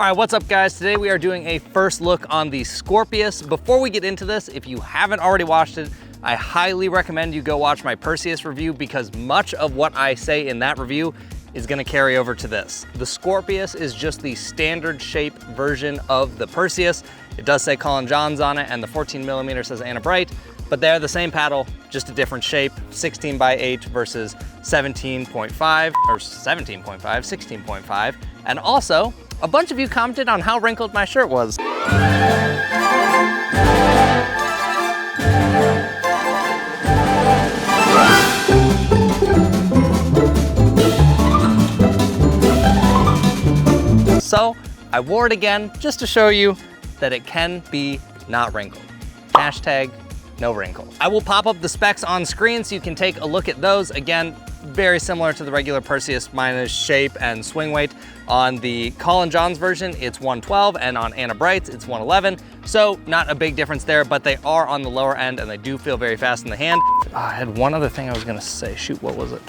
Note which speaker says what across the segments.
Speaker 1: All right, what's up guys? Today we are doing a first look on the Scorpeus. Before we get into this, if you haven't already watched it, I highly recommend you go watch my Perseus review because much of what I say in that review is gonna carry over to this. The Scorpeus is just the standard shape version of the Perseus. It does say Colin Johns on it and the 14mm says Anna Bright, but they're the same paddle, just a different shape, 16x8 versus 17.5 or 17.5, 16.5. And also, a bunch of you commented on how wrinkled my shirt was. So I wore it again just to show you that it can be not wrinkled. Hashtag no wrinkle. I will pop up the specs on screen so you can take a look at those. Again, very similar to the regular Perseus minus shape and swing weight. On the Colin Johns version, it's 112, and on Anna Bright's, it's 111. So not a big difference there, but they are on the lower end and they do feel very fast in the hand. I had one other thing I was gonna say. Shoot, what was it?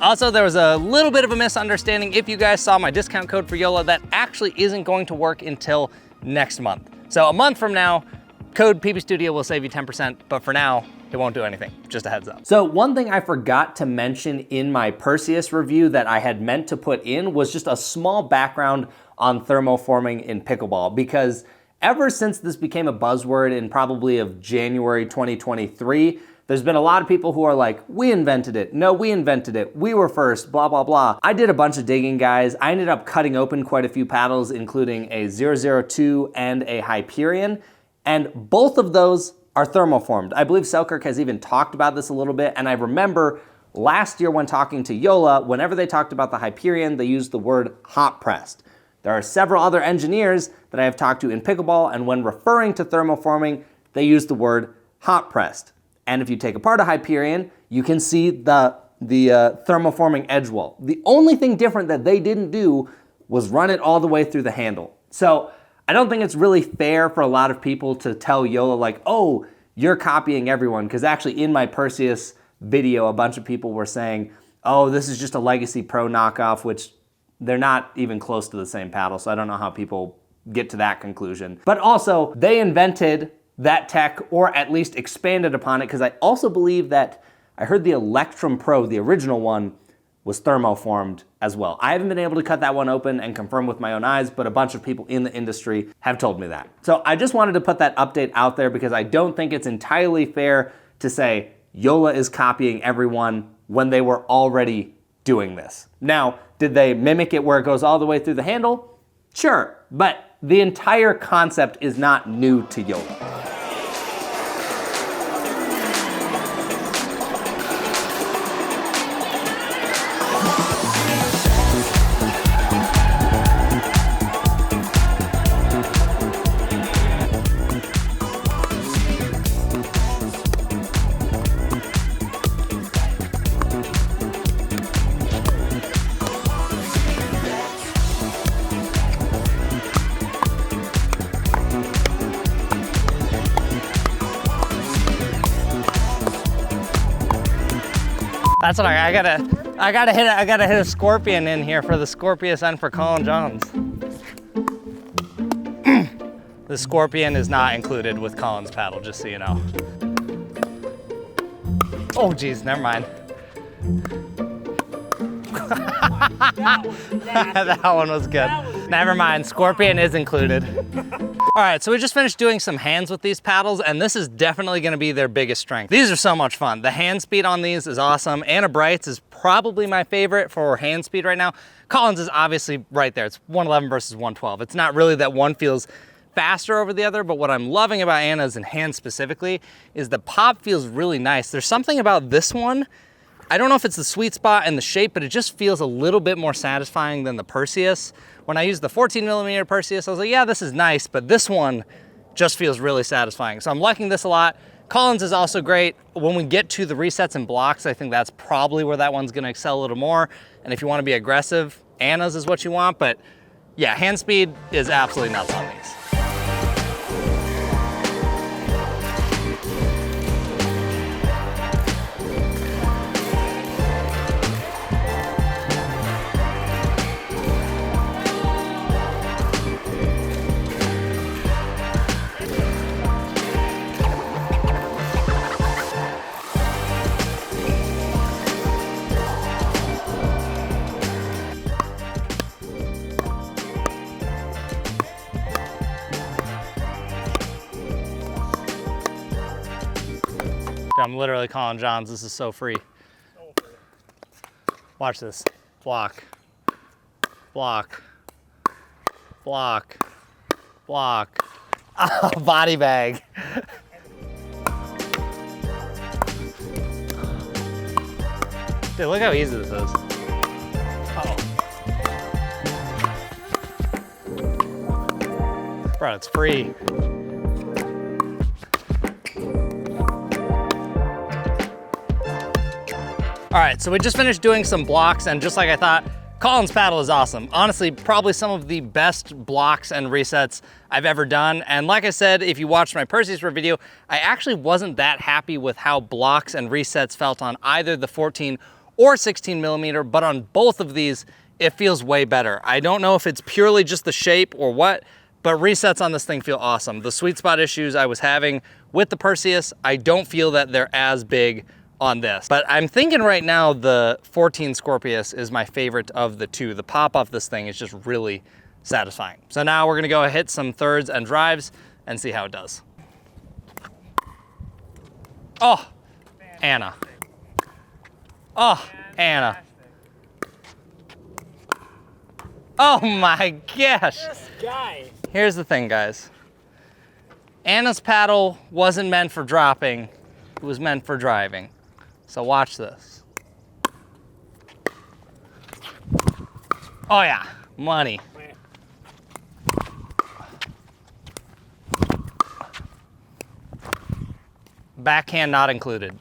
Speaker 1: Also, there was a little bit of a misunderstanding. If you guys saw my discount code for Joola, that actually isn't going to work until next month. So a month from now, code PP Studio will save you 10%, but for now, it won't do anything, just a heads up. So one thing I forgot to mention in my Perseus review that I had meant to put in was just a small background on thermoforming in pickleball, because ever since this became a buzzword in probably of January 2023, there's been a lot of people who are like, we invented it. No, we invented it. We were first, blah, blah, blah. I did a bunch of digging, guys. I ended up cutting open quite a few paddles, including a 002 and a Hyperion, and both of those are thermoformed. I believe Selkirk has even talked about this a little bit, and I remember last year when talking to Joola, whenever they talked about the Hyperion, they used the word hot pressed. There are several other engineers that I have talked to in pickleball, and when referring to thermoforming, they use the word hot pressed. And if you take apart a Hyperion, you can see the thermoforming edge wall. The only thing different that they didn't do was run it all the way through the handle. So I don't think it's really fair for a lot of people to tell Joola like, oh, you're copying everyone, because actually in my Perseus video, a bunch of people were saying, oh, this is just a Legacy Pro knockoff, which they're not even close to the same paddle, so I don't know how people get to that conclusion. But also, they invented that tech, or at least expanded upon it, because I also believe that I heard the Electrum Pro, the original one, was thermoformed as well. I haven't been able to cut that one open and confirm with my own eyes, but a bunch of people in the industry have told me that. So I just wanted to put that update out there because I don't think it's entirely fair to say Joola is copying everyone when they were already doing this. Now, did they mimic it where it goes all the way through the handle? Sure, but the entire concept is not new to Joola. That's what I gotta hit a Scorpion in here for the Scorpius and for Colin Johns. The Scorpion is not included with Colin's paddle, just so you know. Oh geez, never mind. That one was good. Never mind, Scorpion is included. All right, so we just finished doing some hands with these paddles, and this is definitely gonna be their biggest strength. These are so much fun. The hand speed on these is awesome. Anna Bright's is probably my favorite for hand speed right now. Colin's is obviously right there. It's 111 versus 112. It's not really that one feels faster over the other, but what I'm loving about Anna's and hand specifically is the pop feels really nice. There's something about this one, I don't know if it's the sweet spot and the shape, but it just feels a little bit more satisfying than the Perseus. When I used the 14mm Perseus, I was like, yeah, this is nice, but this one just feels really satisfying. So I'm liking this a lot. Colin's is also great. When we get to the resets and blocks, I think that's probably where that one's gonna excel a little more. And if you wanna be aggressive, Anna's is what you want, but yeah, hand speed is absolutely nuts on these. I'm literally calling John's. This is so free. Watch this. Block. Block. Block. Block. Oh, body bag. Dude, look how easy this is. Uh-oh. Bro, it's free. All right, so we just finished doing some blocks, and just like I thought, Colin's paddle is awesome. Honestly, probably some of the best blocks and resets I've ever done. And like I said, if you watched my Perseus video, I actually wasn't that happy with how blocks and resets felt on either the 14 or 16 millimeter, but on both of these, it feels way better. I don't know if it's purely just the shape or what, but resets on this thing feel awesome. The sweet spot issues I was having with the Perseus, I don't feel that they're as big on this. But I'm thinking right now the 14 Scorpeus is my favorite of the two. The pop off this thing is just really satisfying. So now we're gonna go hit some thirds and drives and see how it does. Oh, Anna. Oh, Anna. Oh my gosh.
Speaker 2: This guy.
Speaker 1: Here's the thing, guys. Anna's paddle wasn't meant for dropping, it was meant for driving. So watch this. Oh yeah, money. Backhand not included.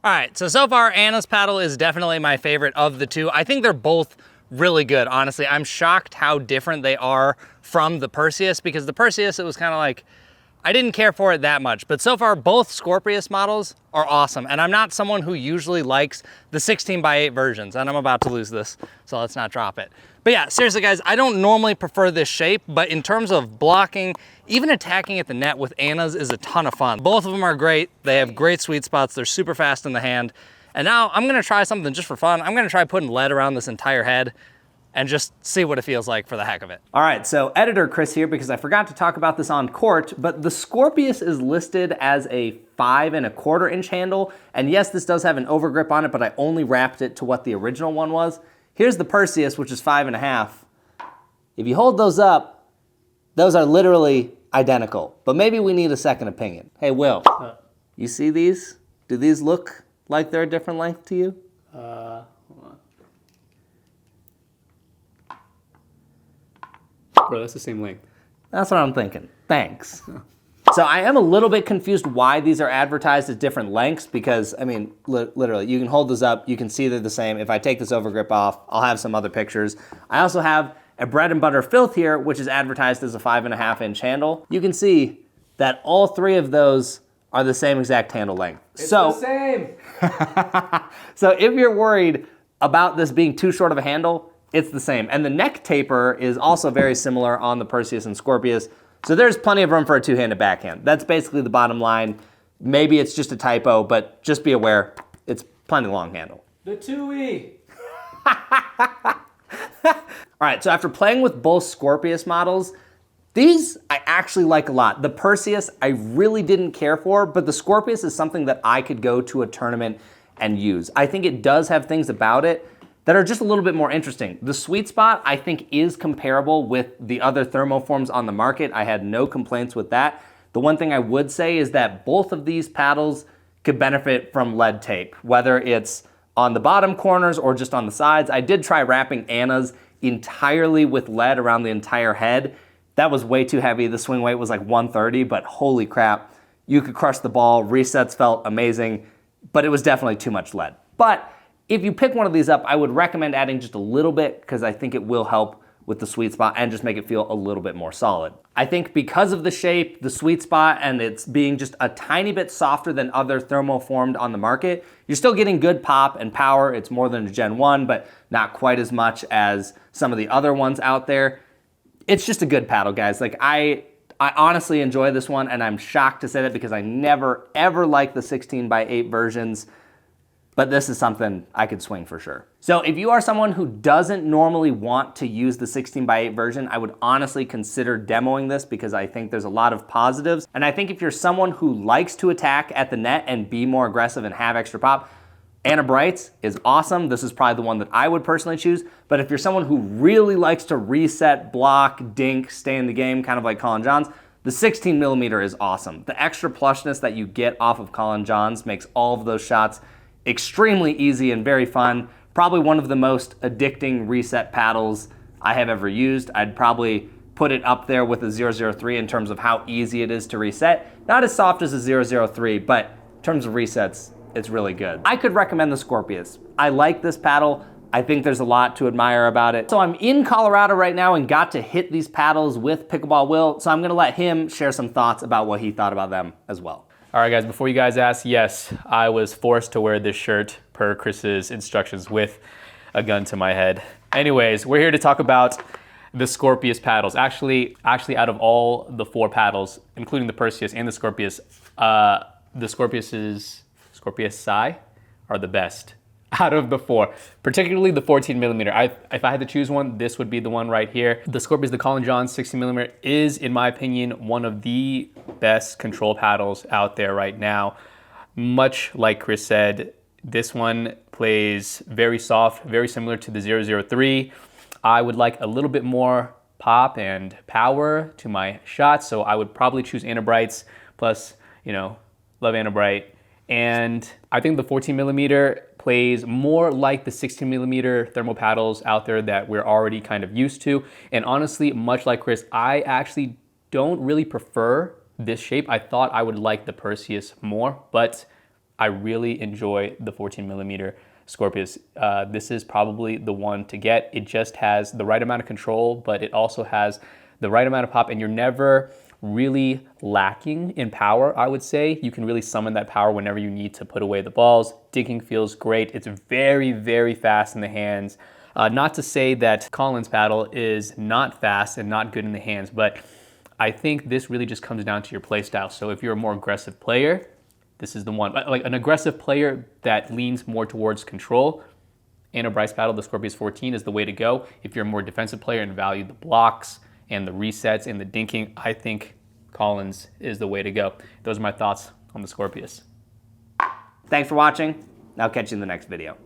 Speaker 1: All right, so far Anna's paddle is definitely my favorite of the two. I think they're both really good, honestly. I'm shocked how different they are from the Perseus, because the Perseus, it was kind of like, I didn't care for it that much, but so far both Scorpeus models are awesome. And I'm not someone who usually likes the 16x8 versions, and I'm about to lose this, so let's not drop it. But yeah, seriously guys, I don't normally prefer this shape, but in terms of blocking, even attacking at the net with Anna's is a ton of fun. Both of them are great. They have great sweet spots. They're super fast in the hand. And now I'm gonna try something just for fun. I'm gonna try putting lead around this entire head and just see what it feels like for the heck of it. All right, so editor Chris here, because I forgot to talk about this on court, but the Scorpeus is listed as a 5 1/4 inch handle. And yes, this does have an overgrip on it, but I only wrapped it to what the original one was. Here's the Perseus, which is 5 1/2. If you hold those up, those are literally identical, but maybe we need a second opinion. Hey, Will, you see these? Do these look like they're a different length to you?
Speaker 2: Hold on. Bro, that's the same length.
Speaker 1: That's what I'm thinking. Thanks. So I am a little bit confused why these are advertised as different lengths, because, I mean, literally, you can hold this up, you can see they're the same. If I take this overgrip off, I'll have some other pictures. I also have a bread and butter filth here, which is advertised as a 5 1/2 inch handle. You can see that all three of those are the same exact handle length.
Speaker 2: It's the same.
Speaker 1: So if you're worried about this being too short of a handle, it's the same. And the neck taper is also very similar on the Perseus and Scorpeus. So there's plenty of room for a two-handed backhand. That's basically the bottom line. Maybe it's just a typo, but just be aware, it's plenty long handle.
Speaker 2: The 2E.
Speaker 1: All right, so after playing with both Scorpeus models, these I actually like a lot. The Perseus I really didn't care for, but the Scorpeus is something that I could go to a tournament and use. I think it does have things about it that are just a little bit more interesting. The sweet spot I think is comparable with the other thermoforms on the market. I had no complaints with that. The one thing I would say is that both of these paddles could benefit from lead tape, whether it's on the bottom corners or just on the sides. I did try wrapping Anna's entirely with lead around the entire head. That was way too heavy. The swing weight was like 130, but holy crap, you could crush the ball. Resets felt amazing, but it was definitely too much lead. But if you pick one of these up, I would recommend adding just a little bit, because I think it will help with the sweet spot and just make it feel a little bit more solid. I think because of the shape, the sweet spot, and it's being just a tiny bit softer than other thermoformed on the market, you're still getting good pop and power. It's more than a Gen 1, but not quite as much as some of the other ones out there. It's just a good paddle, guys. Like I I honestly enjoy this one, and I'm shocked to say that because I never, ever liked the 16x8 versions, but this is something I could swing for sure. So if you are someone who doesn't normally want to use the 16x8 version, I would honestly consider demoing this because I think there's a lot of positives. And I think if you're someone who likes to attack at the net and be more aggressive and have extra pop, Anna Bright's is awesome. This is probably the one that I would personally choose. But if you're someone who really likes to reset, block, dink, stay in the game, kind of like Colin Johns, the 16mm is awesome. The extra plushness that you get off of Colin Johns makes all of those shots extremely easy and very fun. Probably one of the most addicting reset paddles I have ever used. I'd probably put it up there with the 003 in terms of how easy it is to reset. Not as soft as the 003, but in terms of resets, it's really good. I could recommend the Scorpeus. I like this paddle. I think there's a lot to admire about it. So I'm in Colorado right now and got to hit these paddles with Pickleball Will, so I'm gonna let him share some thoughts about what he thought about them as well.
Speaker 2: All right, guys, before you guys ask, yes, I was forced to wear this shirt per Chris's instructions with a gun to my head. Anyways, we're here to talk about the Scorpeus paddles. Actually, out of all the 4 paddles, including the Perseus and the Scorpeus, the Scorpeus Psi are the best out of the 4, particularly the 14mm. If I had to choose one, this would be the one right here. The Scorpeus, the Colin Johns 16mm, is, in my opinion, one of the best control paddles out there right now. Much like Chris said, this one plays very soft, very similar to the 003. I would like a little bit more pop and power to my shots, so I would probably choose Anna Bright's, plus, you know, love Anna Bright. And I think the 14mm plays more like the 16mm thermal paddles out there that we're already kind of used to. And honestly, much like Chris, I actually don't really prefer this shape. I thought I would like the Perseus more, but I really enjoy the 14mm Scorpeus. This is probably the one to get. It just has the right amount of control, but it also has the right amount of pop, and you're never really lacking in power, I would say. You can really summon that power whenever you need to put away the balls. Dinking feels great. It's very, very fast in the hands. Not to say that Colin's paddle is not fast and not good in the hands, but I think this really just comes down to your play style. So if you're a more aggressive player, this is the one. Like an aggressive player that leans more towards control, Anna Bright's paddle, the Scorpeus 14, is the way to go. If you're a more defensive player and value the blocks and the resets and the dinking, I think Colin's is the way to go. Those are my thoughts on the Scorpeus.
Speaker 1: Thanks for watching. I'll catch you in the next video.